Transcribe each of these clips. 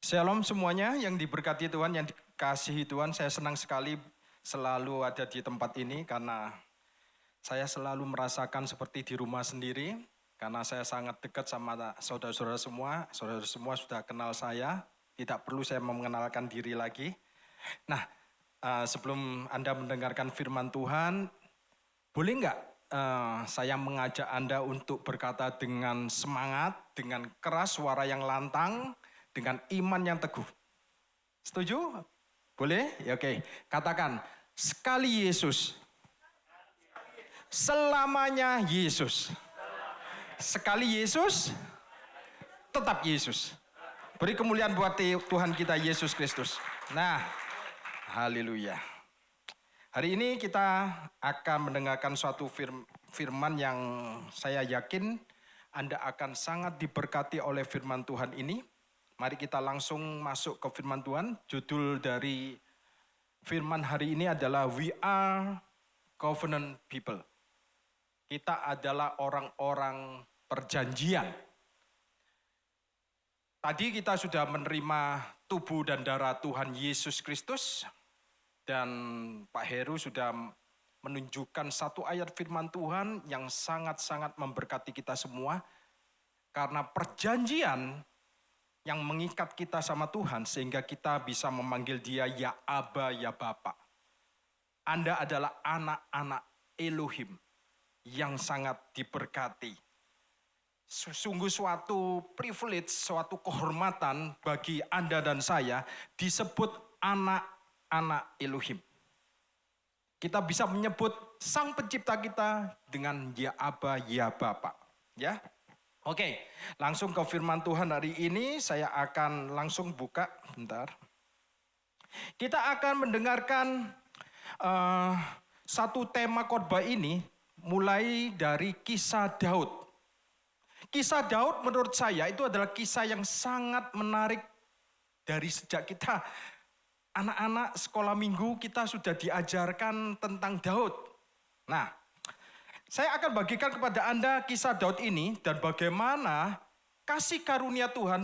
Shalom semuanya yang diberkati Tuhan, yang dikasihi Tuhan. Saya senang sekali selalu ada di tempat ini karena saya selalu merasakan seperti di rumah sendiri. Karena saya sangat dekat sama saudara-saudara semua. Saudara semua sudah kenal saya, tidak perlu saya mengenalkan diri lagi. Nah, sebelum Anda mendengarkan firman Tuhan, boleh nggak saya mengajak Anda untuk berkata dengan semangat, dengan keras, suara yang lantang, dengan iman yang teguh. Setuju? Boleh? Ya, oke. Katakan, sekali Yesus. Selamanya Yesus. Sekali Yesus, tetap Yesus. Beri kemuliaan buat Tuhan kita Yesus Kristus. Nah, haleluya. Hari ini kita akan mendengarkan suatu firman yang saya yakin Anda akan sangat diberkati oleh firman Tuhan ini. Mari kita langsung masuk ke firman Tuhan. Judul dari firman hari ini adalah We Are Covenant People. Kita adalah orang-orang perjanjian. Tadi kita sudah menerima tubuh dan darah Tuhan Yesus Kristus. Dan Pak Heru sudah menunjukkan satu ayat firman Tuhan yang sangat-sangat memberkati kita semua. Karena perjanjian yang mengikat kita sama Tuhan sehingga kita bisa memanggil Dia ya Aba, ya Bapa. Anda adalah anak-anak Elohim yang sangat diberkati. Sungguh suatu privilege, suatu kehormatan bagi Anda dan saya disebut anak-anak Elohim. Kita bisa menyebut Sang Pencipta kita dengan ya Aba, ya Bapa. Ya. Oke, langsung ke firman Tuhan hari ini. Saya akan langsung buka, bentar. Kita akan mendengarkan satu tema khotbah ini mulai dari kisah Daud. Kisah Daud menurut saya itu adalah kisah yang sangat menarik. Dari sejak kita anak-anak sekolah minggu kita sudah diajarkan tentang Daud. Nah, saya akan bagikan kepada Anda kisah Daud ini dan bagaimana kasih karunia Tuhan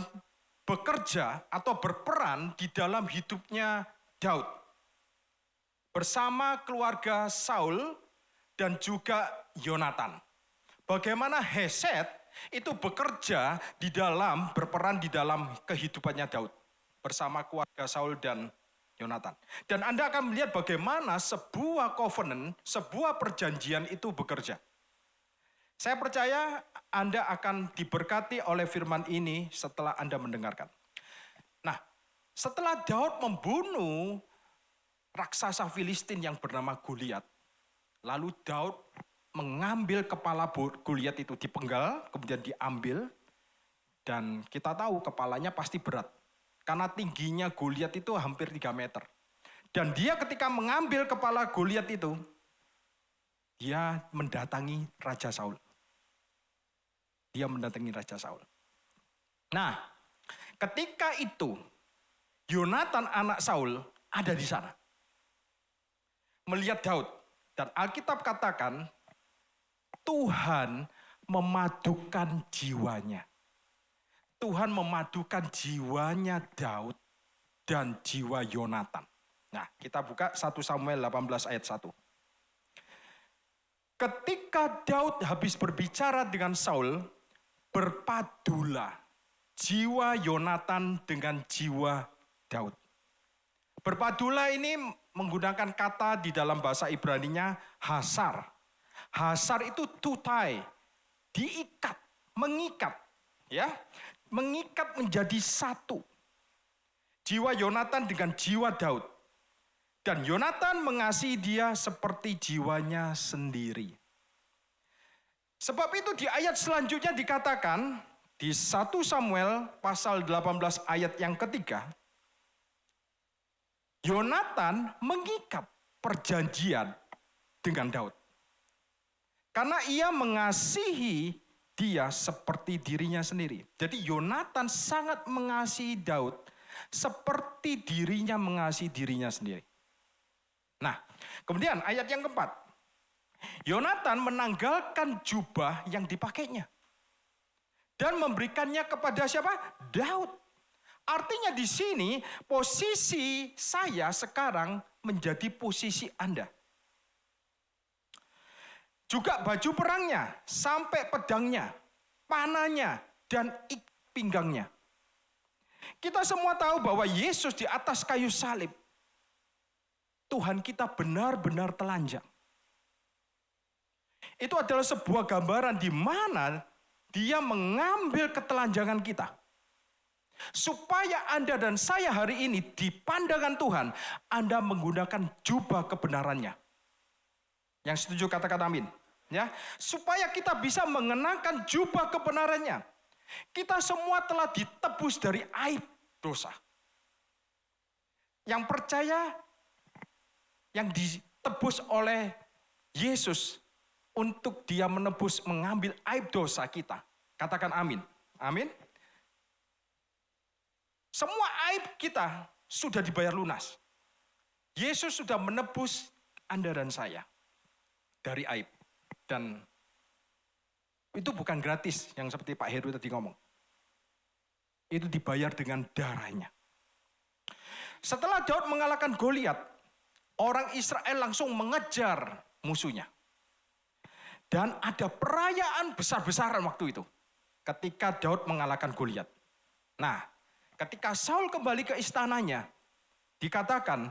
bekerja atau berperan di dalam hidupnya Daud. Bersama keluarga Saul dan juga Yonatan. Bagaimana Hesed itu bekerja berperan di dalam kehidupannya Daud. Bersama keluarga Saul dan Yonatan. Dan Anda akan melihat bagaimana sebuah covenant, sebuah perjanjian itu bekerja. Saya percaya Anda akan diberkati oleh firman ini setelah Anda mendengarkan. Nah, setelah Daud membunuh raksasa Filistin yang bernama Goliat, lalu Daud mengambil kepala Goliat itu dipenggal, kemudian diambil, dan kita tahu kepalanya pasti berat. Karena tingginya Goliat itu hampir 3 meter. Dan dia ketika mengambil kepala Goliat itu, dia mendatangi Raja Saul. Nah, ketika itu, Yonatan anak Saul ada di sana. Melihat Daud. Dan Alkitab katakan, Tuhan memadukan jiwanya. Tuhan memadukan jiwanya Daud dan jiwa Yonatan. Nah, kita buka 1 Samuel 18 ayat 1. Ketika Daud habis berbicara dengan Saul, berpadulah jiwa Yonatan dengan jiwa Daud. Berpadulah ini menggunakan kata di dalam bahasa Ibraninya hasar. Hasar itu tutai, diikat, mengikat, ya. Mengikat menjadi satu. Jiwa Yonatan dengan jiwa Daud. Dan Yonatan mengasihi dia seperti jiwanya sendiri. Sebab itu di ayat selanjutnya dikatakan, di 1 Samuel pasal 18 ayat yang ketiga, Yonatan mengikat perjanjian dengan Daud. Karena ia mengasihi dia seperti dirinya sendiri. Jadi Yonatan sangat mengasihi Daud seperti dirinya mengasihi dirinya sendiri. Nah, kemudian ayat yang keempat. Yonatan menanggalkan jubah yang dipakainya. Dan memberikannya kepada siapa? Daud. Artinya di sini posisi saya sekarang menjadi posisi Anda. Juga baju perangnya, sampai pedangnya, panahnya, dan pinggangnya. Kita semua tahu bahwa Yesus di atas kayu salib, Tuhan kita benar-benar telanjang. Itu adalah sebuah gambaran di mana Dia mengambil ketelanjangan kita. Supaya Anda dan saya hari ini di pandangan Tuhan, Anda menggunakan jubah kebenarannya. Yang setuju katakan amin. Ya, supaya kita bisa mengenakan jubah kebenarannya. Kita semua telah ditebus dari aib dosa. Yang percaya, yang ditebus oleh Yesus untuk Dia menebus, mengambil aib dosa kita. Katakan amin. Amin. Semua aib kita sudah dibayar lunas. Yesus sudah menebus Anda dan saya dari aib. Dan itu bukan gratis yang seperti Pak Heru tadi ngomong. Itu dibayar dengan darahnya. Setelah Daud mengalahkan Goliat, orang Israel langsung mengejar musuhnya. Dan ada perayaan besar-besaran waktu itu. Ketika Daud mengalahkan Goliat. Nah, ketika Saul kembali ke istananya, dikatakan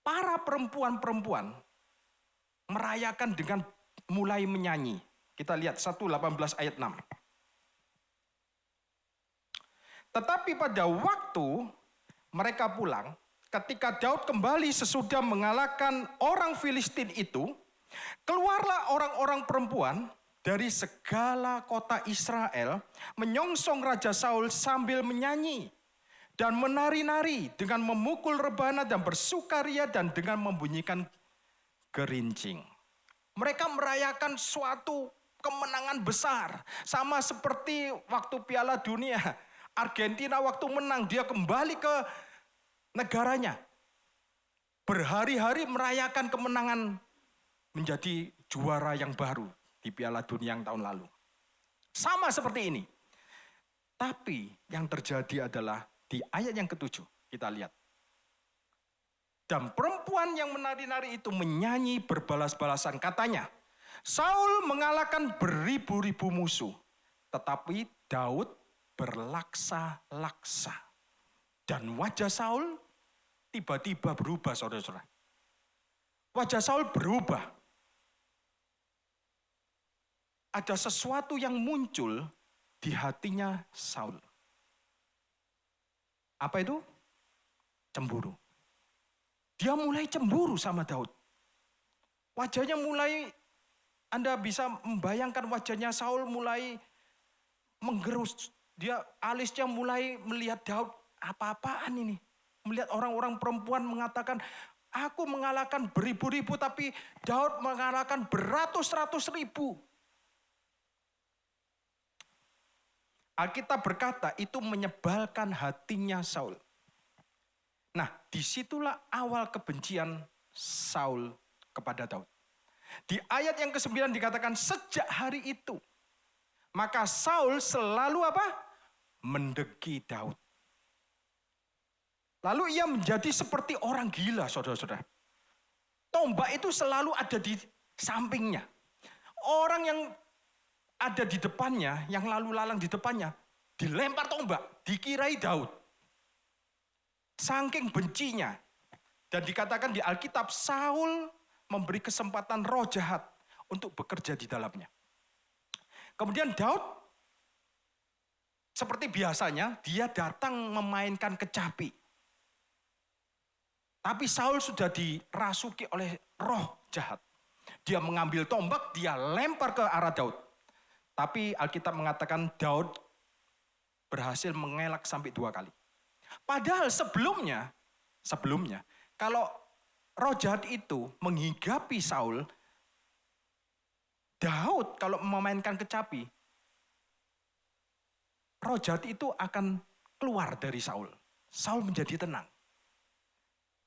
para perempuan-perempuan merayakan dengan mulai menyanyi. Kita lihat 1:18 ayat 6. Tetapi pada waktu mereka pulang, ketika Daud kembali sesudah mengalahkan orang Filistin itu, keluarlah orang-orang perempuan dari segala kota Israel menyongsong Raja Saul sambil menyanyi dan menari-nari dengan memukul rebana dan bersukaria dan dengan membunyikan gerincing. Mereka merayakan suatu kemenangan besar. Sama seperti waktu Piala Dunia. Argentina waktu menang, dia kembali ke negaranya. Berhari-hari merayakan kemenangan menjadi juara yang baru di Piala Dunia yang tahun lalu. Sama seperti ini. Tapi yang terjadi adalah di ayat yang ke-7. Kita lihat. Dan perempuan yang menari-nari itu menyanyi berbalas-balasan. Katanya, Saul mengalahkan beribu-ribu musuh. Tetapi Daud berlaksa-laksa. Dan wajah Saul tiba-tiba berubah, saudara-saudara. Wajah Saul berubah. Ada sesuatu yang muncul di hatinya Saul. Apa itu? Cemburu. Dia mulai cemburu sama Daud. Wajahnya mulai, Anda bisa membayangkan wajahnya Saul mulai menggerus. Dia alisnya mulai melihat Daud, apa-apaan ini? Melihat orang-orang perempuan mengatakan, aku mengalahkan beribu-ribu, tapi Daud mengalahkan beratus-ratus ribu. Alkitab berkata itu menyebalkan hatinya Saul. Nah, disitulah awal kebencian Saul kepada Daud. Di ayat yang ke-9 dikatakan sejak hari itu, maka Saul selalu apa? Mendengki Daud. Lalu ia menjadi seperti orang gila, saudara-saudara. Tombak itu selalu ada di sampingnya. Orang yang ada di depannya, yang lalu lalang di depannya, dilempar tombak, dikirai Daud. Saking bencinya. Dan dikatakan di Alkitab, Saul memberi kesempatan roh jahat untuk bekerja di dalamnya. Kemudian Daud, seperti biasanya, dia datang memainkan kecapi. Tapi Saul sudah dirasuki oleh roh jahat. Dia mengambil tombak, dia lempar ke arah Daud. Tapi Alkitab mengatakan Daud berhasil mengelak sampai 2 kali. Padahal sebelumnya, kalau roh jahat itu menghigapi Saul, Daud kalau memainkan kecapi, roh jahat itu akan keluar dari Saul. Saul menjadi tenang.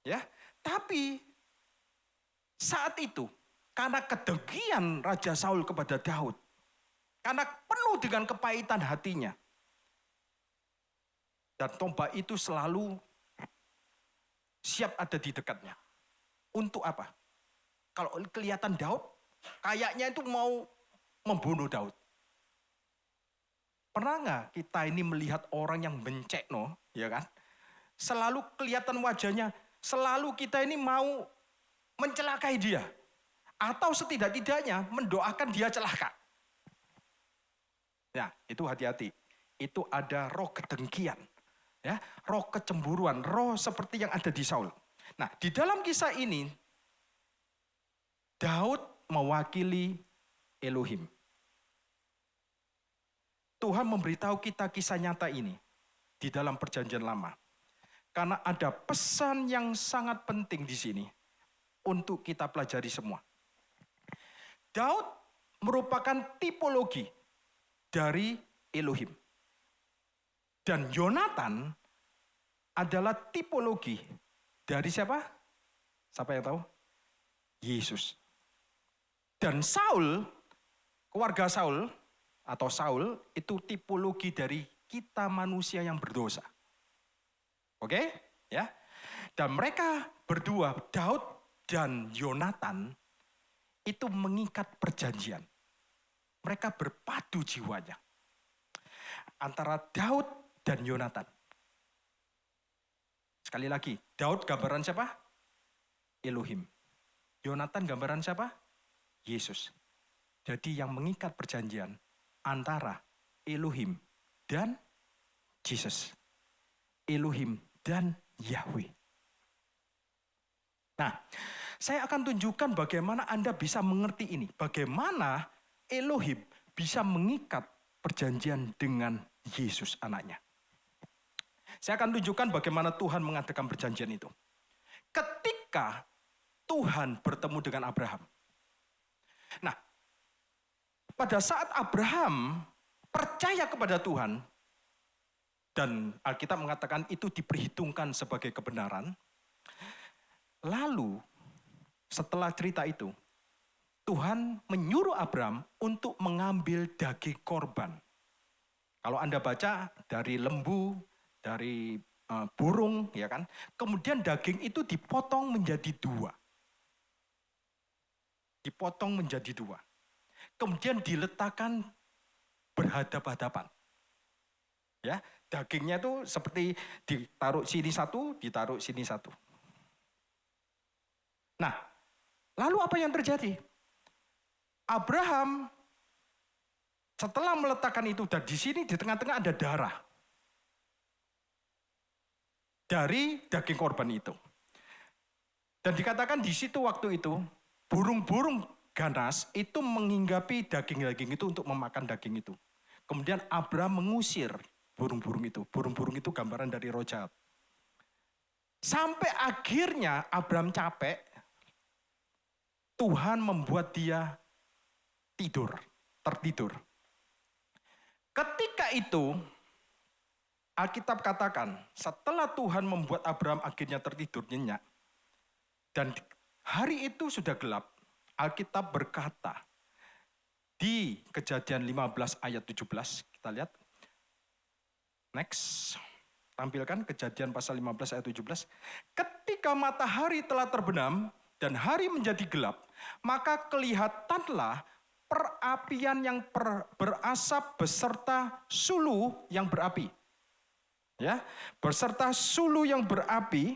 Ya, tapi saat itu karena kedengkian Raja Saul kepada Daud, karena penuh dengan kepahitan hatinya, Dan tombak itu selalu siap ada di dekatnya. Untuk apa? Kalau kelihatan Daud, kayaknya itu mau membunuh Daud. Pernah nggak kita ini melihat orang yang mencekno, ya kan? Selalu kelihatan wajahnya, selalu kita ini mau mencelakai dia. Atau setidak-tidaknya mendoakan dia celaka. Ya, itu hati-hati. Itu ada roh kedengkian. Ya, roh kecemburuan, roh seperti yang ada di Saul. Nah, di dalam kisah ini, Daud mewakili Elohim. Tuhan memberitahu kita kisah nyata ini di dalam perjanjian lama. Karena ada pesan yang sangat penting di sini untuk kita pelajari semua. Daud merupakan tipologi dari Elohim. Dan Yonatan adalah tipologi dari siapa? Siapa yang tahu? Yesus. Dan Saul, keluarga Saul atau Saul itu tipologi dari kita manusia yang berdosa. Oke? Ya. Dan mereka berdua, Daud dan Yonatan, itu mengikat perjanjian. Mereka berpadu jiwanya. Antara Daud dan Yonatan. Sekali lagi, Daud gambaran siapa? Elohim. Yonatan gambaran siapa? Yesus. Jadi yang mengikat perjanjian antara Elohim dan Yesus. Elohim dan Yahweh. Nah, saya akan tunjukkan bagaimana Anda bisa mengerti ini. Bagaimana Elohim bisa mengikat perjanjian dengan Yesus anaknya. Saya akan tunjukkan bagaimana Tuhan mengadakan perjanjian itu. Ketika Tuhan bertemu dengan Abraham. Nah, pada saat Abraham percaya kepada Tuhan, dan Alkitab mengatakan itu diperhitungkan sebagai kebenaran, lalu setelah cerita itu, Tuhan menyuruh Abraham untuk mengambil daging korban. Kalau Anda baca dari lembu, dari burung, ya kan? Kemudian daging itu dipotong menjadi dua. Dipotong menjadi dua. Kemudian diletakkan berhadap-hadapan. Ya, dagingnya itu seperti ditaruh sini satu, ditaruh sini satu. Nah, lalu apa yang terjadi? Abraham setelah meletakkan itu, dan di sini di tengah-tengah ada darah dari daging korban itu. Dan dikatakan di situ waktu itu, burung-burung ganas itu menghinggapi daging-daging itu untuk memakan daging itu. Kemudian Abraham mengusir burung-burung itu. Burung-burung itu gambaran dari roh jahat. Sampai akhirnya Abraham capek, Tuhan membuat dia tertidur. Ketika itu, Alkitab katakan, setelah Tuhan membuat Abraham akhirnya tertidur nyenyak, dan hari itu sudah gelap, Alkitab berkata, di Kejadian 15 ayat 17, kita lihat. Next, tampilkan Kejadian pasal 15 ayat 17. Ketika matahari telah terbenam dan hari menjadi gelap, maka kelihatanlah perapian yang berasap beserta sulu yang berapi. Ya, beserta sulu yang berapi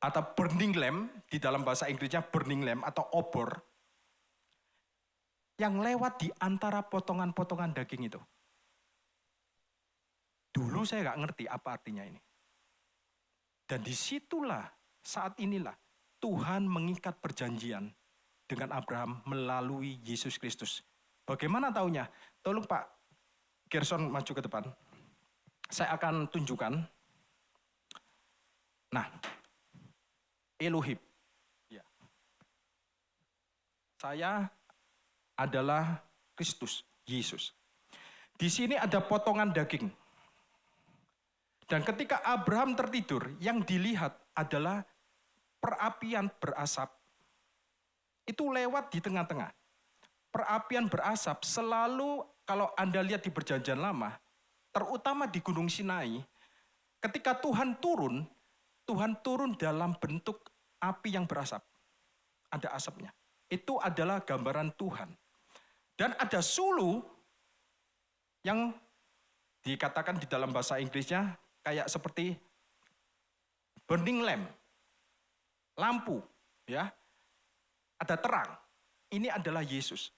atau burning lamp, di dalam bahasa Inggrisnya burning lamp atau obor, yang lewat di antara potongan-potongan daging itu. Dulu saya nggak ngerti apa artinya ini. Dan disitulah, saat inilah, Tuhan mengikat perjanjian dengan Abraham melalui Yesus Kristus. Bagaimana taunya? Tolong Pak Gerson maju ke depan. Saya akan tunjukkan. Nah, Elohim. Ya. Saya adalah Kristus, Yesus. Di sini ada potongan daging. Dan ketika Abraham tertidur, yang dilihat adalah perapian berasap. Itu lewat di tengah-tengah. Perapian berasap selalu, kalau Anda lihat di perjanjian lama, terutama di Gunung Sinai, ketika Tuhan turun dalam bentuk api yang berasap. Ada asapnya. Itu adalah gambaran Tuhan. Dan ada sulu yang dikatakan di dalam bahasa Inggrisnya kayak seperti burning lamp. Lampu, ya. Ada terang. Ini adalah Yesus.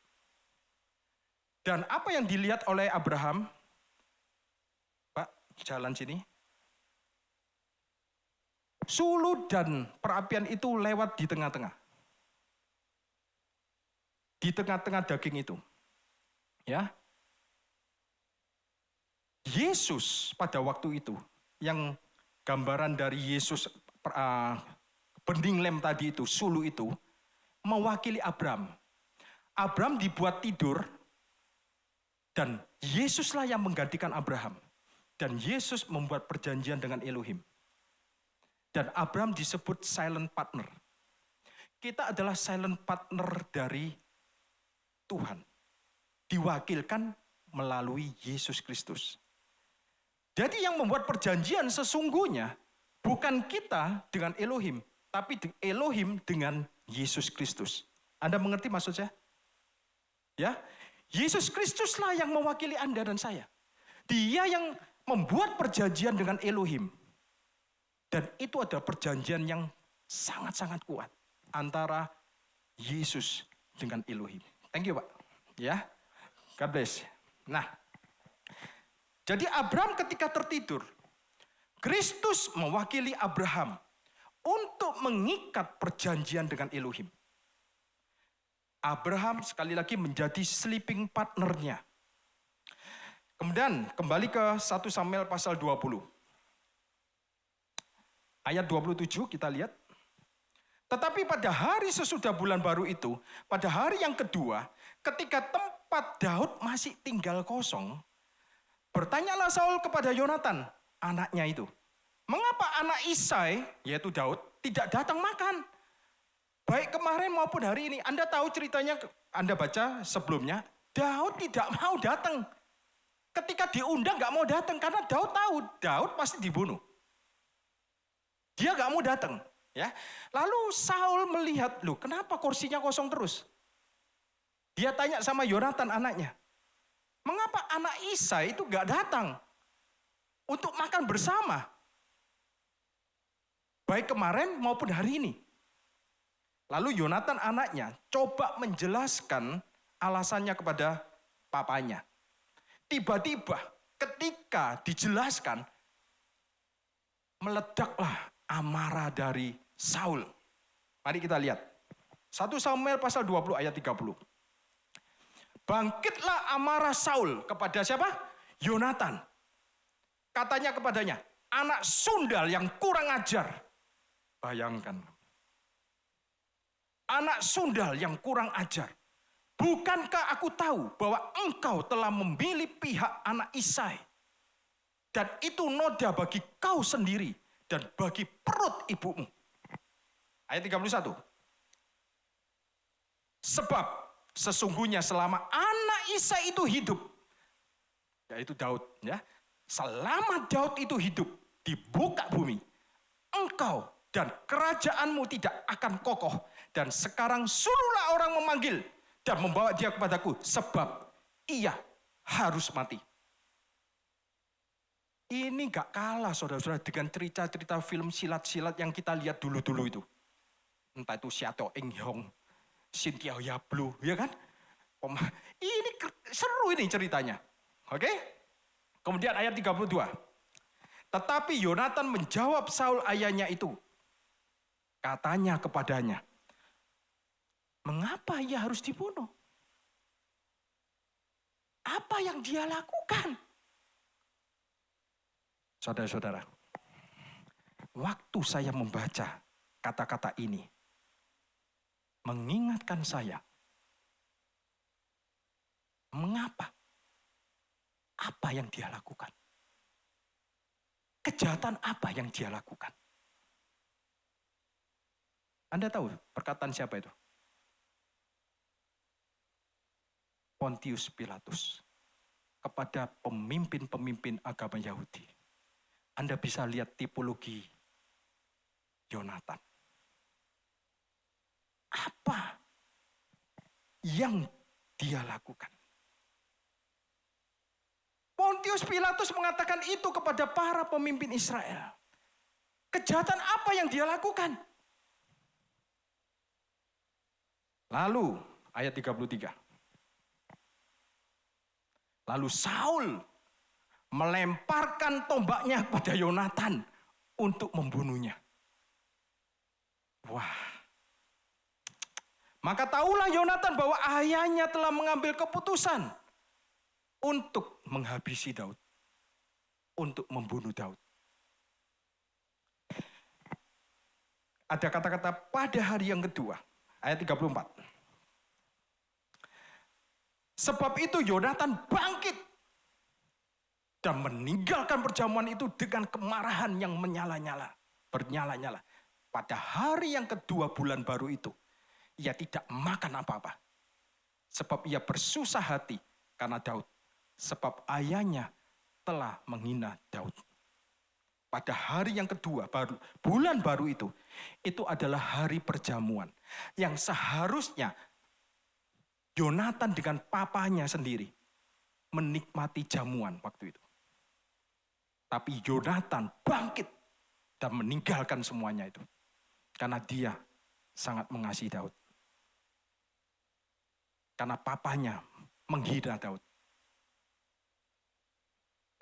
Dan apa yang dilihat oleh Abraham? Pak, jalan sini. Sulu dan perapian itu lewat di tengah-tengah. Di tengah-tengah daging itu. Ya. Yesus pada waktu itu, yang gambaran dari Yesus burning lamp tadi itu, sulu itu, mewakili Abraham. Abraham dibuat tidur, dan Yesuslah yang menggantikan Abraham. Dan Yesus membuat perjanjian dengan Elohim. Dan Abraham disebut silent partner. Kita adalah silent partner dari Tuhan. Diwakilkan melalui Yesus Kristus. Jadi yang membuat perjanjian sesungguhnya bukan kita dengan Elohim, tapi Elohim dengan Yesus Kristus. Anda mengerti maksud saya? Ya, Yesus Kristuslah yang mewakili Anda dan saya. Dia yang membuat perjanjian dengan Elohim. Dan itu adalah perjanjian yang sangat-sangat kuat antara Yesus dengan Elohim. Thank you, Pak. Ya, God bless. Nah, jadi Abraham ketika tertidur, Kristus mewakili Abraham untuk mengikat perjanjian dengan Elohim. Abraham sekali lagi menjadi sleeping partner-nya. Kemudian kembali ke 1 Samuel pasal 20. Ayat 27 kita lihat. Tetapi pada hari sesudah bulan baru itu, pada hari yang kedua, ketika tempat Daud masih tinggal kosong, bertanyalah Saul kepada Yonatan, anaknya itu. Mengapa anak Isai, yaitu Daud, tidak datang makan? Baik kemarin maupun hari ini. Anda tahu ceritanya, Anda baca sebelumnya, Daud tidak mau datang. Ketika diundang gak mau datang, karena Daud tahu, Daud pasti dibunuh. Dia gak mau datang. Ya. Lalu Saul melihat, loh kenapa kursinya kosong terus? Dia tanya sama Yonatan anaknya, mengapa anak Isai itu gak datang untuk makan bersama? Baik kemarin maupun hari ini. Lalu Yonatan anaknya coba menjelaskan alasannya kepada papanya. Tiba-tiba ketika dijelaskan, meledaklah amarah dari Saul. Mari kita lihat. 1 Samuel pasal 20 ayat 30. Bangkitlah amarah Saul kepada siapa? Yonatan. Katanya kepadanya, anak sundal yang kurang ajar. Bayangkan. Anak sundal yang kurang ajar. Bukankah aku tahu bahwa engkau telah memilih pihak anak Isai? Dan itu noda bagi kau sendiri dan bagi perut ibumu. Ayat 31. Sebab sesungguhnya selama anak Isai itu hidup, yaitu Daud, ya. Selama Daud itu hidup di muka bumi, engkau dan kerajaanmu tidak akan kokoh. Dan sekarang suruhlah orang memanggil dan membawa dia kepadaku, sebab ia harus mati. Ini gak kalah saudara-saudara dengan cerita-cerita film silat-silat yang kita lihat dulu-dulu itu. Entah itu Siato Ing Hong, Cynthia Yablu, ya kan? Ini seru ini ceritanya. Oke? Kemudian ayat 32. Tetapi Yonatan menjawab Saul ayahnya itu. Katanya kepadanya, mengapa ia harus dibunuh? Apa yang dia lakukan? Saudara-saudara, waktu saya membaca kata-kata ini, mengingatkan saya, mengapa? Apa yang dia lakukan? Kejahatan apa yang dia lakukan? Anda tahu perkataan siapa itu? Pontius Pilatus, kepada pemimpin-pemimpin agama Yahudi. Anda bisa lihat tipologi Yonatan. Apa yang dia lakukan? Pontius Pilatus mengatakan itu kepada para pemimpin Israel. Kejahatan apa yang dia lakukan? Lalu ayat 33. Lalu Saul melemparkan tombaknya kepada Yonatan untuk membunuhnya. Wah. Maka tahulah Yonatan bahwa ayahnya telah mengambil keputusan untuk menghabisi Daud. Untuk membunuh Daud. Ada kata-kata pada hari yang kedua. Ayat 34. Sebab itu Yonatan bangkit dan meninggalkan perjamuan itu dengan kemarahan yang menyala-nyala, bernyala-nyala. Pada hari yang kedua bulan baru itu, ia tidak makan apa-apa. Sebab ia bersusah hati karena Daud. Sebab ayahnya telah menghina Daud. Pada hari yang kedua, bulan baru itu adalah hari perjamuan. Yang seharusnya Yonatan dengan papanya sendiri menikmati jamuan waktu itu. Tapi Yonatan bangkit dan meninggalkan semuanya itu. Karena dia sangat mengasihi Daud. Karena papanya menghina Daud.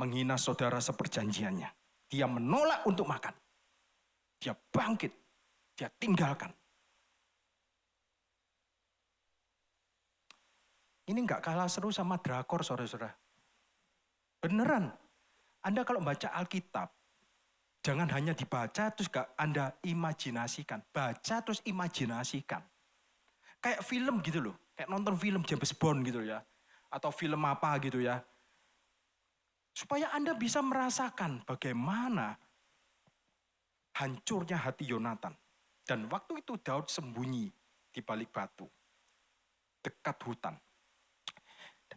Menghina saudara seperjanjiannya. Dia menolak untuk makan. Dia bangkit. Dia tinggalkan. Ini enggak kalah seru sama drakor, saudara-saudara. Beneran. Anda kalau baca Alkitab, jangan hanya dibaca terus Anda imajinasikan. Baca terus imajinasikan. Kayak film gitu loh. Kayak nonton film James Bond gitu ya. Atau film apa gitu ya. Supaya Anda bisa merasakan bagaimana hancurnya hati Yonatan. Dan waktu itu Daud sembunyi di balik batu. Dekat hutan.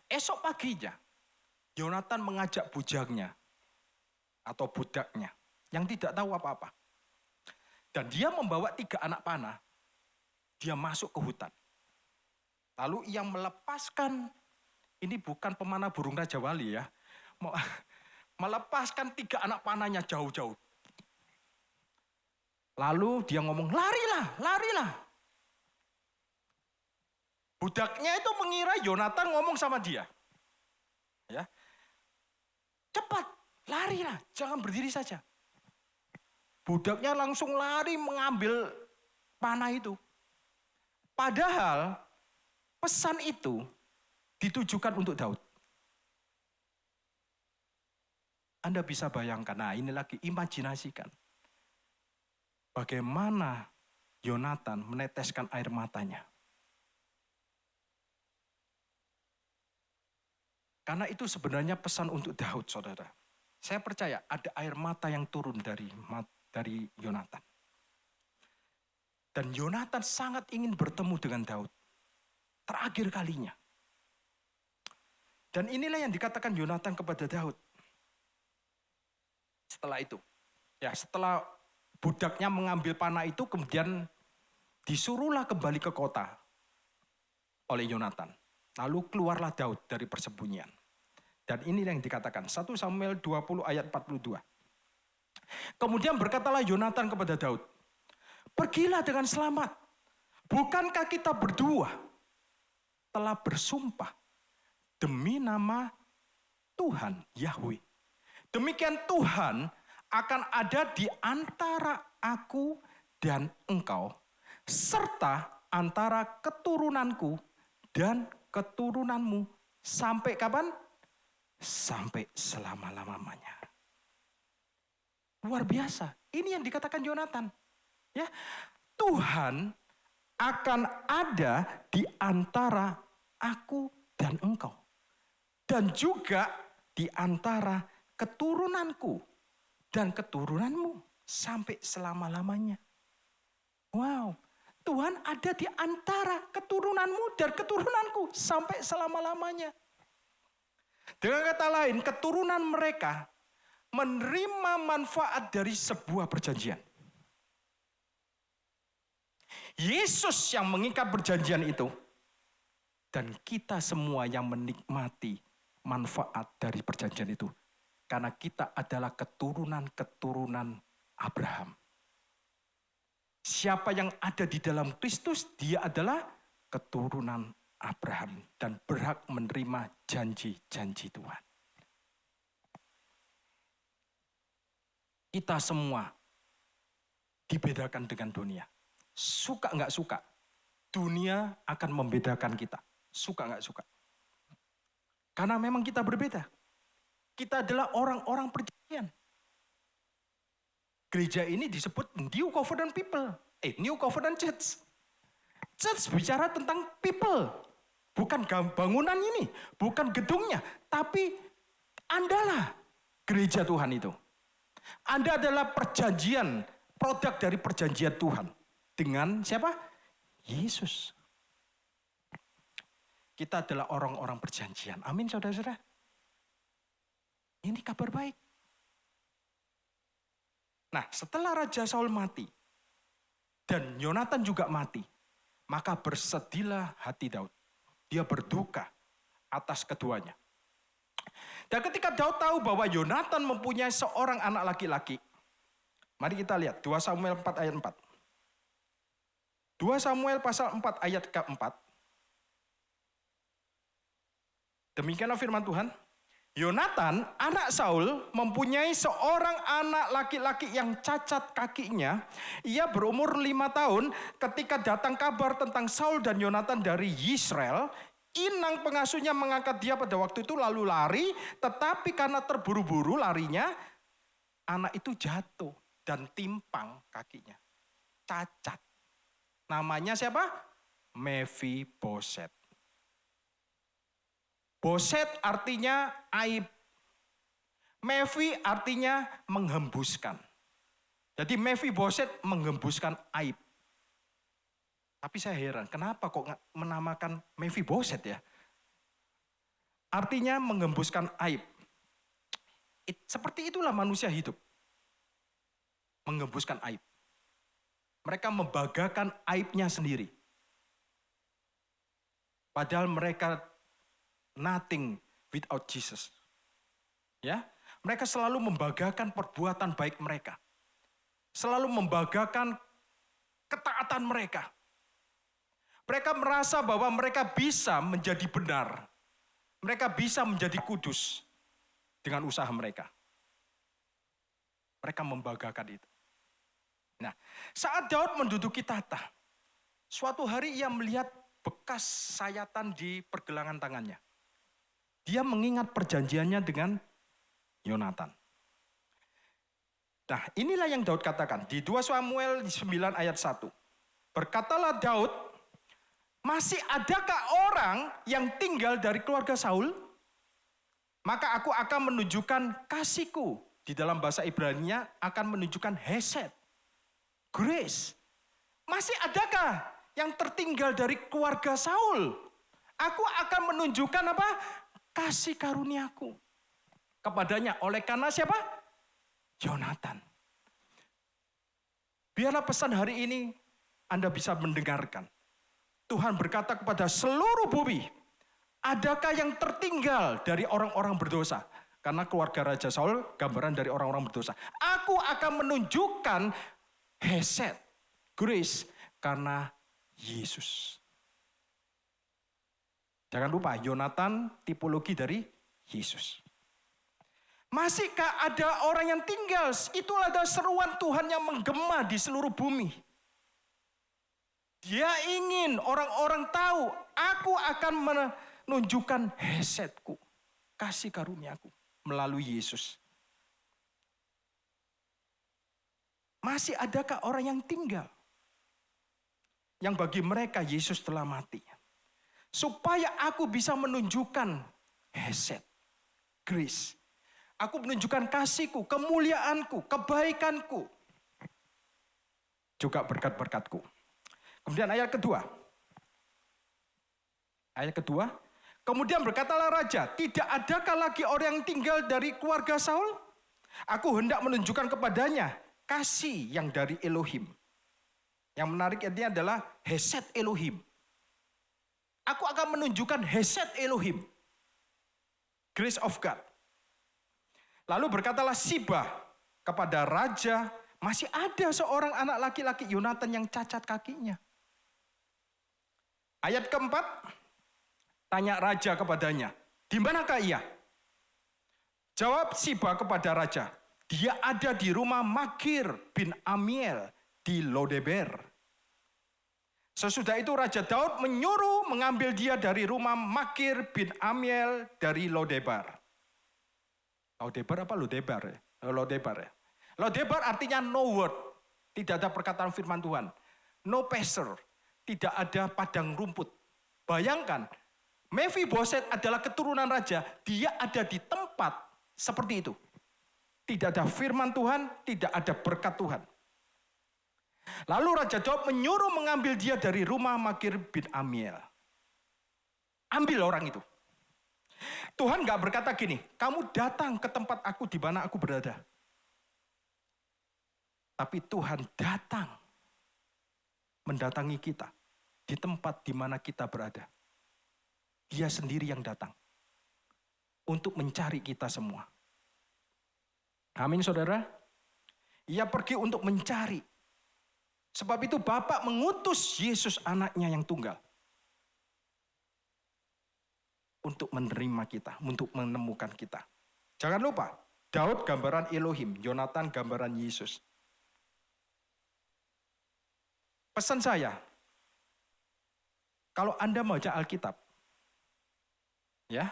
Esok paginya, Yonatan mengajak bujangnya atau budaknya yang tidak tahu apa-apa. Dan dia membawa 3 anak panah. Dia masuk ke hutan. Lalu ia melepaskan, ini bukan pemanah burung Raja Wali ya, melepaskan 3 anak panahnya jauh-jauh. Lalu dia ngomong, larilah, larilah. Budaknya itu mengira Yonatan ngomong sama dia. Ya. Cepat, larilah, jangan berdiri saja. Budaknya langsung lari mengambil panah itu. Padahal pesan itu ditujukan untuk Daud. Anda bisa bayangkan, nah ini lagi imajinasikan. Bagaimana Yonatan meneteskan air matanya. Karena itu sebenarnya pesan untuk Daud, saudara. Saya percaya ada air mata yang turun dari Yonatan. Dan Yonatan sangat ingin bertemu dengan Daud. Terakhir kalinya. Dan inilah yang dikatakan Yonatan kepada Daud. Setelah itu. Ya, setelah budaknya mengambil panah itu, kemudian disuruhlah kembali ke kota oleh Yonatan. Lalu keluarlah Daud dari persembunyian. Dan ini yang dikatakan 1 Samuel 20 ayat 42. Kemudian berkatalah Yonatan kepada Daud, pergilah dengan selamat. Bukankah kita berdua telah bersumpah demi nama Tuhan Yahweh. Demikian Tuhan akan ada di antara aku dan engkau, serta antara keturunanku dan keturunanmu. Sampai kapan? Sampai selama-lamanya. Luar biasa. Ini yang dikatakan Yonatan. Ya, Tuhan akan ada di antara aku dan engkau. Dan juga di antara keturunanku dan keturunanmu sampai selama-lamanya. Wow, Tuhan ada di antara keturunanmu dan keturunanku sampai selama-lamanya. Dengan kata lain, keturunan mereka menerima manfaat dari sebuah perjanjian. Yesus yang mengikat perjanjian itu, dan kita semua yang menikmati manfaat dari perjanjian itu. Karena kita adalah keturunan-keturunan Abraham. Siapa yang ada di dalam Kristus, dia adalah keturunan Abraham dan berhak menerima janji-janji Tuhan. Kita semua dibedakan dengan dunia. Suka nggak suka, dunia akan membedakan kita. Suka nggak suka. Karena memang kita berbeda. Kita adalah orang-orang perjanjian. Gereja ini disebut New Covenant People. New Covenant Church. Church bicara tentang people. Bukan bangunan ini, bukan gedungnya. Tapi Andalah gereja Tuhan itu. Anda adalah perjanjian, produk dari perjanjian Tuhan. Dengan siapa? Yesus. Kita adalah orang-orang perjanjian. Amin saudara-saudara. Ini kabar baik. Nah, setelah Raja Saul mati, dan Yonatan juga mati, maka bersedilah hati Daud. Dia berduka atas keduanya. Dan ketika Daud tahu bahwa Yonatan mempunyai seorang anak laki-laki, mari kita lihat 2 Samuel 4 ayat 4. 2 Samuel pasal 4 ayat ke-4. Demikianlah firman Tuhan. Yonatan, anak Saul, mempunyai seorang anak laki-laki yang cacat kakinya. Ia berumur 5 tahun ketika datang kabar tentang Saul dan Yonatan dari Yisrael. Inang pengasuhnya mengangkat dia pada waktu itu lalu lari. Tetapi karena terburu-buru larinya, anak itu jatuh dan timpang kakinya. Cacat. Namanya siapa? Mephiboset. Boset artinya aib. Mephi artinya menghembuskan. Jadi Mephiboset menghembuskan aib. Tapi saya heran, kenapa kok menamakan Mephiboset ya? Artinya menghembuskan aib. Seperti itulah manusia hidup. Menghembuskan aib. Mereka membanggakan aibnya sendiri. Padahal mereka nothing without Jesus. Ya, mereka selalu membanggakan perbuatan baik mereka. Selalu membanggakan ketaatan mereka. Mereka merasa bahwa mereka bisa menjadi benar. Mereka bisa menjadi kudus dengan usaha mereka. Mereka membanggakan itu. Nah, saat Daud menduduki tahta, suatu hari ia melihat bekas sayatan di pergelangan tangannya. Dia mengingat perjanjiannya dengan Yonatan. Nah, inilah yang Daud katakan di 2 Samuel 9 ayat 1. Berkatalah Daud, masih adakah orang yang tinggal dari keluarga Saul? Maka aku akan menunjukkan kasihku. Di dalam bahasa Ibrani-nya akan menunjukkan hesed, grace. Masih adakah yang tertinggal dari keluarga Saul? Aku akan menunjukkan apa? Kasih karuniaku kepadanya. Oleh karena siapa? Yonatan. Biarlah pesan hari ini Anda bisa mendengarkan. Tuhan berkata kepada seluruh bumi, adakah yang tertinggal dari orang-orang berdosa? Karena keluarga Raja Saul gambaran dari orang-orang berdosa. Aku akan menunjukkan hesed, grace, karena Yesus. Jangan lupa, Yonatan tipologi dari Yesus. Masihkah ada orang yang tinggal? Itulah ada seruan Tuhan yang menggema di seluruh bumi. Dia ingin orang-orang tahu, aku akan menunjukkan hesedku, kasih karuniaku melalui Yesus. Masih adakah orang yang tinggal? Yang bagi mereka Yesus telah mati. Supaya aku bisa menunjukkan hesed, grace. Aku menunjukkan kasihku, kemuliaanku, kebaikanku. Juga berkat-berkatku. Kemudian ayat kedua. Ayat kedua, Kemudian berkatalah raja, tidak adakah lagi orang yang tinggal dari keluarga Saul? Aku hendak menunjukkan kepadanya kasih yang dari Elohim. Yang menarik ini adalah Hesed Elohim. Aku akan menunjukkan Hesed Elohim. Grace of God. Lalu berkatalah Siba kepada raja, masih ada seorang anak laki-laki Yonatan yang cacat kakinya. Ayat keempat, tanya raja kepadanya, di manakah ia? Jawab Siba kepada raja, dia ada di rumah Makir bin Amiel di Lodeber. Sesudah itu Raja Daud menyuruh mengambil dia dari rumah Makir bin Amiel dari Lodebar. Lodebar apa Lodebar ya? Lodebar ya. Lodebar artinya no word. Tidak ada perkataan firman Tuhan. No pasture. Tidak ada padang rumput. Bayangkan, Mephiboset adalah keturunan raja. Dia ada di tempat seperti itu. Tidak ada firman Tuhan, tidak ada berkat Tuhan. Lalu Raja Daud menyuruh mengambil dia dari rumah Makir bin Amiel. Ambil orang itu. Tuhan gak berkata gini, kamu datang ke tempat aku di mana aku berada. Tapi Tuhan datang mendatangi kita di tempat di mana kita berada. Dia sendiri yang datang untuk mencari kita semua. Amin saudara. Ia pergi untuk mencari. Sebab itu Bapa mengutus Yesus anaknya yang tunggal. Untuk menerima kita, untuk menemukan kita. Jangan lupa, Daud gambaran Elohim, Yonatan gambaran Yesus. Pesan saya, kalau Anda membaca Alkitab, ya,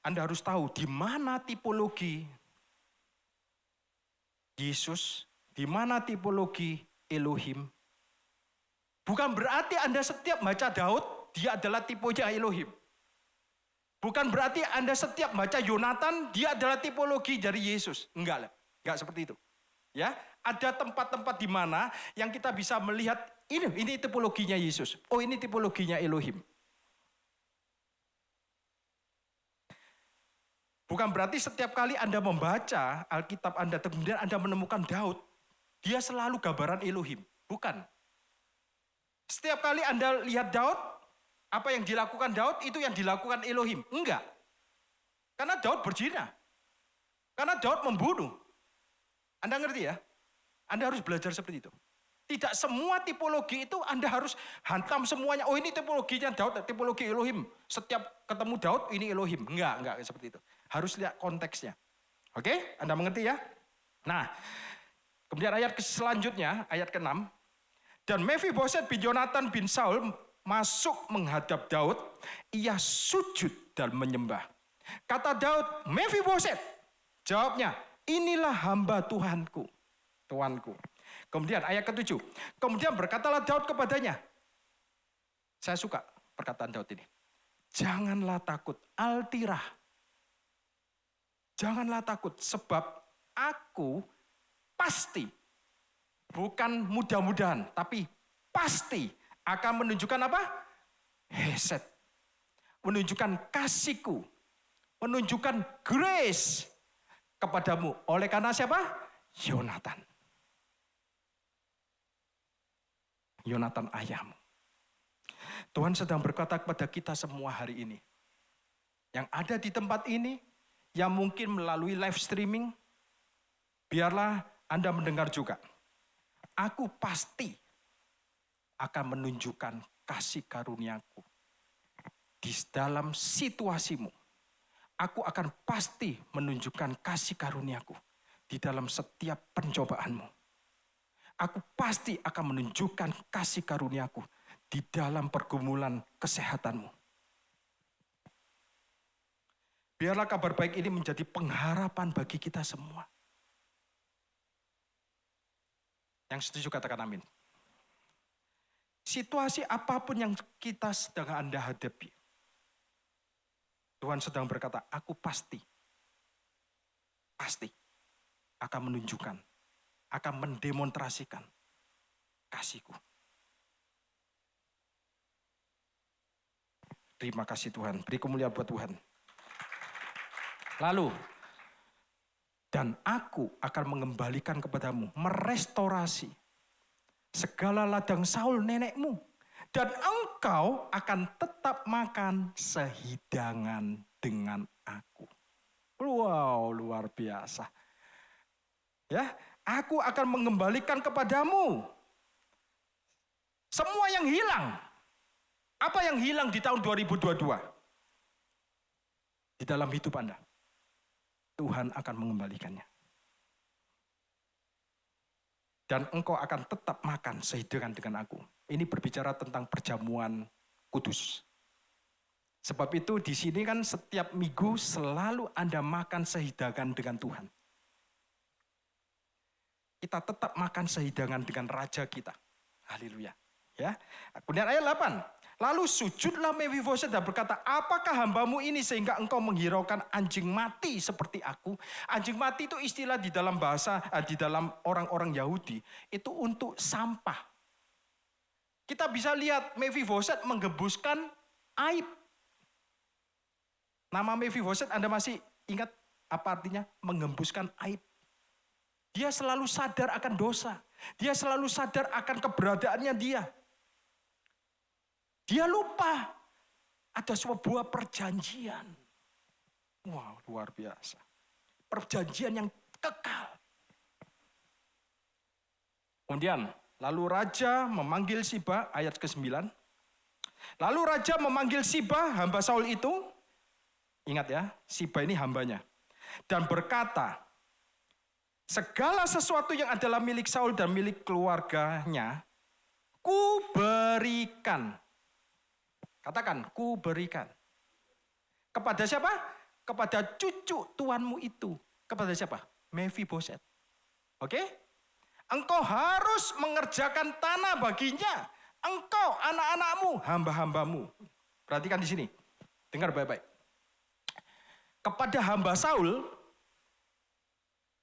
Anda harus tahu di mana tipologi Yesus, di mana tipologi Elohim. Bukan berarti Anda setiap baca Daud, dia adalah tipenya Elohim. Bukan berarti Anda setiap baca Yonatan, dia adalah tipologi dari Yesus. Enggak seperti itu. Ya, ada tempat-tempat di mana yang kita bisa melihat ini tipologinya Yesus. Oh, ini tipologinya Elohim. Bukan berarti setiap kali Anda membaca Alkitab Anda, kemudian Anda menemukan Daud, dia selalu gambaran Elohim. Bukan. Setiap kali Anda lihat Daud, apa yang dilakukan Daud, itu yang dilakukan Elohim. Enggak. Karena Daud berzina. Karena Daud membunuh. Anda ngerti ya? Anda harus belajar seperti itu. Tidak semua tipologi itu Anda harus hantam semuanya. Oh, ini tipologinya Daud, tipologi Elohim. Setiap ketemu Daud, ini Elohim. Enggak seperti itu. Harus lihat konteksnya. Oke? Anda mengerti ya? Nah, kemudian ayat selanjutnya, ayat ke-6. Dan Mephiboset bin Yonatan bin Saul masuk menghadap Daud. Ia sujud dan menyembah. Kata Daud, Mephiboset. Jawabnya, inilah hamba Tuhanku. Tuanku. Kemudian ayat ke-7. Kemudian berkatalah Daud kepadanya. Saya suka perkataan Daud ini. Janganlah takut, altirah. Janganlah takut, sebab aku pasti, bukan mudah-mudahan, tapi pasti akan menunjukkan apa? Hesed. Menunjukkan kasihku. Menunjukkan grace kepadamu. Oleh karena siapa? Yonatan. Yonatan ayahmu. Tuhan sedang berkata kepada kita semua hari ini. Yang ada di tempat ini, yang mungkin melalui live streaming, biarlah Anda mendengar juga. Aku pasti akan menunjukkan kasih karuniaku di dalam situasimu. Aku akan pasti menunjukkan kasih karuniaku di dalam setiap pencobaanmu. Aku pasti akan menunjukkan kasih karuniaku di dalam pergumulan kesehatanmu. Biarlah kabar baik ini menjadi pengharapan bagi kita semua. Yang setuju katakan amin. Situasi apapun yang kita sedang Anda hadapi, Tuhan sedang berkata, aku pasti akan menunjukkan, akan mendemonstrasikan kasihku. Terima kasih Tuhan. Beri kemuliaan buat Tuhan. Lalu, dan aku akan mengembalikan kepadamu, merestorasi segala ladang Saul nenekmu. Dan engkau akan tetap makan sehidangan dengan aku. Wow, luar biasa. Ya, aku akan mengembalikan kepadamu semua yang hilang. Apa yang hilang di tahun 2022? Di dalam hidup Anda. Tuhan akan mengembalikannya. Dan engkau akan tetap makan sehidangan dengan aku. Ini berbicara tentang perjamuan kudus. Sebab itu di sini kan setiap minggu selalu Anda makan sehidangan dengan Tuhan. Kita tetap makan sehidangan dengan Raja kita. Haleluya. Ya. Kemudian ayat 8. Lalu sujudlah Mefiboset dan berkata, apakah hambamu ini sehingga engkau menghiraukan anjing mati seperti aku? Anjing mati itu istilah di dalam bahasa, di dalam orang-orang Yahudi, itu untuk sampah. Kita bisa lihat Mefiboset menggembuskan aib. Nama Mefiboset Anda masih ingat apa artinya? Menggembuskan aib. Dia selalu sadar akan dosa. Dia selalu sadar akan keberadaannya dia. Dia lupa ada sebuah perjanjian. Wow, luar biasa. Perjanjian yang kekal. Kemudian, lalu Raja memanggil Siba, ayat ke-9. Lalu Raja memanggil Siba, hamba Saul itu. Ingat ya, Siba ini hambanya. Dan berkata, segala sesuatu yang adalah milik Saul dan milik keluarganya, ku berikan. Katakan, ku berikan. Kepada siapa? Kepada cucu tuanmu itu. Kepada siapa? Mefiboset. Oke? Engkau harus mengerjakan tanah baginya. Engkau, anak-anakmu, hamba-hambamu. Perhatikan di sini. Dengar baik-baik. Kepada hamba Saul,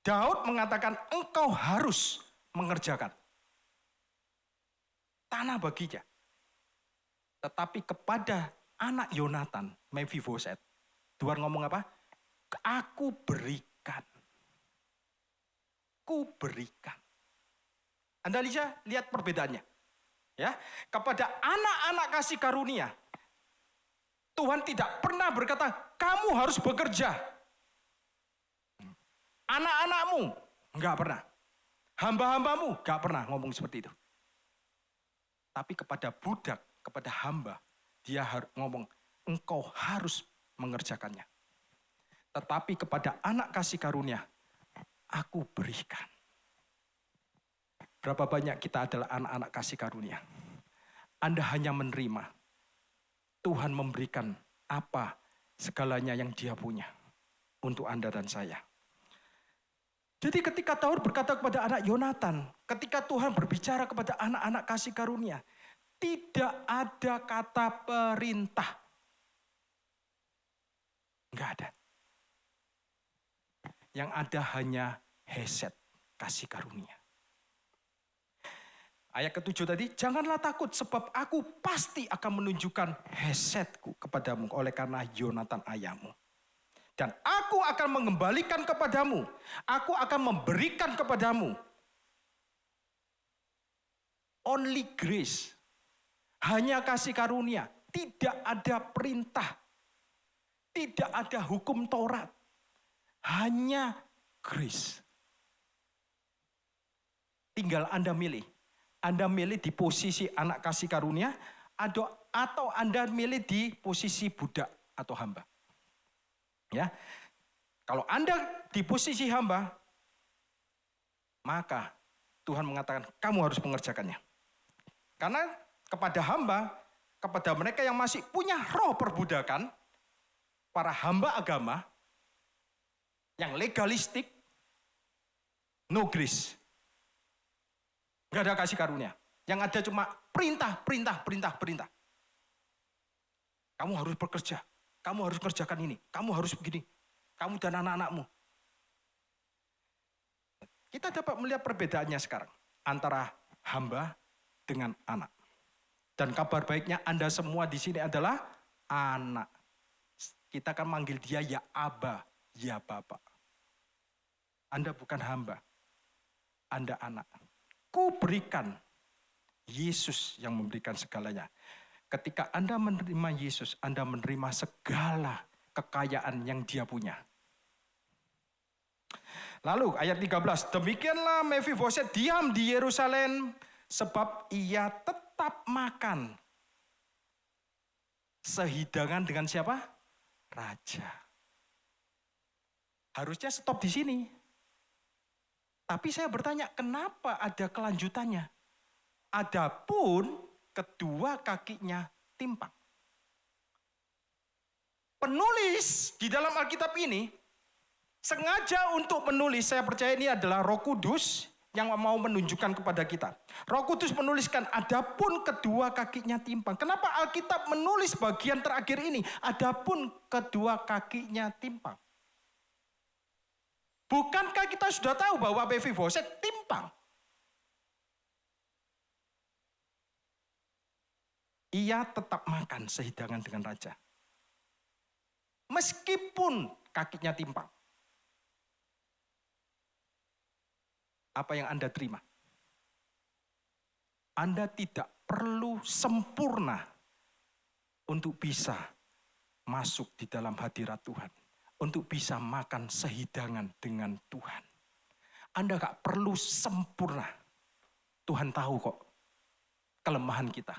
Daud mengatakan, engkau harus mengerjakan tanah baginya. Tetapi kepada anak Yonatan, Mefiboset, Tuhan ngomong apa? Aku berikan. Ku berikan. Anda lihat perbedaannya. Ya, kepada anak-anak kasih karunia, Tuhan tidak pernah berkata, kamu harus bekerja. Anak-anakmu, enggak pernah. Hamba-hambamu, enggak pernah ngomong seperti itu. Tapi kepada budak, kepada hamba, dia ngomong, engkau harus mengerjakannya. Tetapi kepada anak kasih karunia, aku berikan. Berapa banyak kita adalah anak-anak kasih karunia? Anda hanya menerima. Tuhan memberikan apa segalanya yang dia punya untuk Anda dan saya. Jadi ketika Daud berkata kepada anak Yonatan, ketika Tuhan berbicara kepada anak-anak kasih karunia, tidak ada kata perintah. Enggak ada. Yang ada hanya hesed, kasih karunia. Ayat ke-7 tadi, janganlah takut sebab aku pasti akan menunjukkan hesedku kepadamu oleh karena Yonatan ayahmu. Dan aku akan mengembalikan kepadamu, aku akan memberikan kepadamu only grace. Hanya kasih karunia, tidak ada perintah, tidak ada hukum Taurat, hanya grace. Tinggal Anda milih di posisi anak kasih karunia, atau Anda milih di posisi budak atau hamba. Ya, kalau Anda di posisi hamba, maka Tuhan mengatakan kamu harus mengerjakannya. Karena kepada hamba, kepada mereka yang masih punya roh perbudakan, para hamba agama, yang legalistik, no grace. Gak ada kasih karunia. Yang ada cuma perintah. Kamu harus bekerja, kamu harus kerjakan ini, kamu harus begini, kamu dan anak-anakmu. Kita dapat melihat perbedaannya sekarang antara hamba dengan anak. Dan kabar baiknya Anda semua di sini adalah anak. Kita akan manggil dia ya Aba, ya Bapak. Anda bukan hamba, Anda anak. Ku berikan, Yesus yang memberikan segalanya. Ketika Anda menerima Yesus, Anda menerima segala kekayaan yang dia punya. Lalu ayat 13, demikianlah Mefiboset diam di Yerusalem sebab ia tetap makan sehidangan dengan siapa? Raja. Harusnya stop di sini. Tapi saya bertanya, kenapa ada kelanjutannya? Adapun kedua kakinya timpang. Penulis di dalam Alkitab ini sengaja untuk menulis, saya percaya ini adalah Roh Kudus yang mau menunjukkan kepada kita. Roh Kudus menuliskan, adapun kedua kakinya timpang. Kenapa Alkitab menulis bagian terakhir ini? Adapun kedua kakinya timpang. Bukankah kita sudah tahu bahwa Mefiboset timpang? Ia tetap makan sehidangan dengan raja. Meskipun kakinya timpang. Apa yang Anda terima? Anda tidak perlu sempurna untuk bisa masuk di dalam hadirat Tuhan. Untuk bisa makan sehidangan dengan Tuhan. Anda gak perlu sempurna. Tuhan tahu kok kelemahan kita.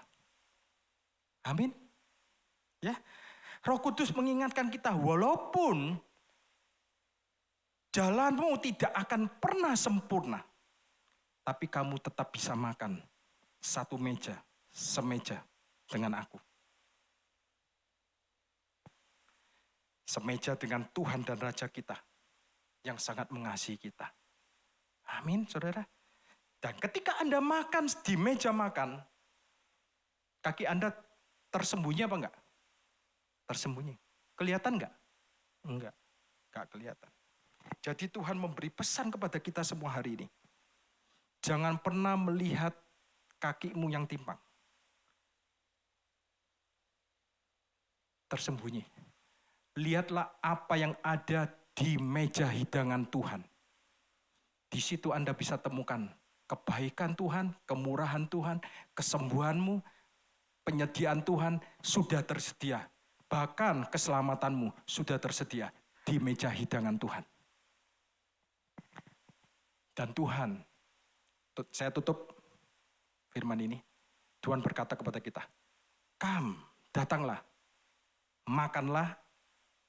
Amin. Ya. Roh Kudus mengingatkan kita, walaupun jalanmu tidak akan pernah sempurna, tapi kamu tetap bisa makan satu meja, semeja dengan aku. Semeja dengan Tuhan dan Raja kita yang sangat mengasihi kita. Amin, saudara. Dan ketika Anda makan di meja makan, kaki Anda tersembunyi apa enggak? Tersembunyi. Kelihatan enggak? Enggak kelihatan. Jadi Tuhan memberi pesan kepada kita semua hari ini. Jangan pernah melihat kakimu yang timpang. Tersembunyi. Lihatlah apa yang ada di meja hidangan Tuhan. Di situ Anda bisa temukan kebaikan Tuhan, kemurahan Tuhan, kesembuhanmu, penyediaan Tuhan sudah tersedia. Bahkan keselamatanmu sudah tersedia di meja hidangan Tuhan. Dan Tuhan, saya tutup firman ini. Tuhan berkata kepada kita, datanglah, makanlah,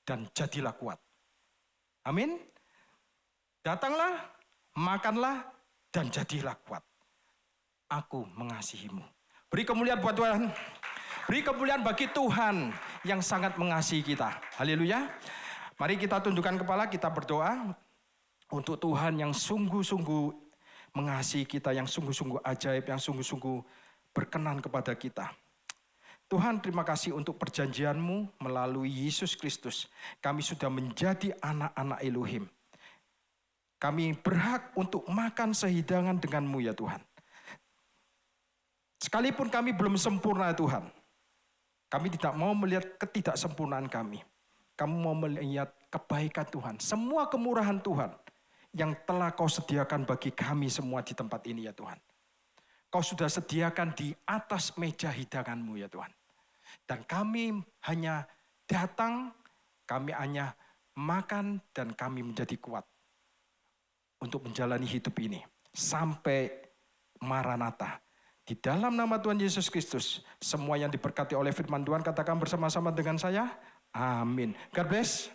dan jadilah kuat. Amin. Datanglah, makanlah, dan jadilah kuat. Aku mengasihimu. Beri kemuliaan buat Tuhan. Beri kemuliaan bagi Tuhan yang sangat mengasihi kita. Haleluya. Mari kita tundukkan kepala, kita berdoa untuk Tuhan yang sungguh-sungguh mengasihi kita, yang sungguh-sungguh ajaib, yang sungguh-sungguh berkenan kepada kita. Tuhan, terima kasih untuk perjanjian-Mu melalui Yesus Kristus. Kami sudah menjadi anak-anak Elohim. Kami berhak untuk makan sehidangan dengan-Mu ya Tuhan. Sekalipun kami belum sempurna Tuhan. Kami tidak mau melihat ketidaksempurnaan kami. Kami mau melihat kebaikan Tuhan. Semua kemurahan Tuhan yang telah Kau sediakan bagi kami semua di tempat ini ya Tuhan. Kau sudah sediakan di atas meja hidangan-Mu ya Tuhan. Dan kami hanya datang, kami hanya makan dan kami menjadi kuat. Untuk menjalani hidup ini. Sampai Maranatha. Di dalam nama Tuhan Yesus Kristus. Semua yang diberkati oleh firman Tuhan katakan bersama-sama dengan saya. Amin. God bless.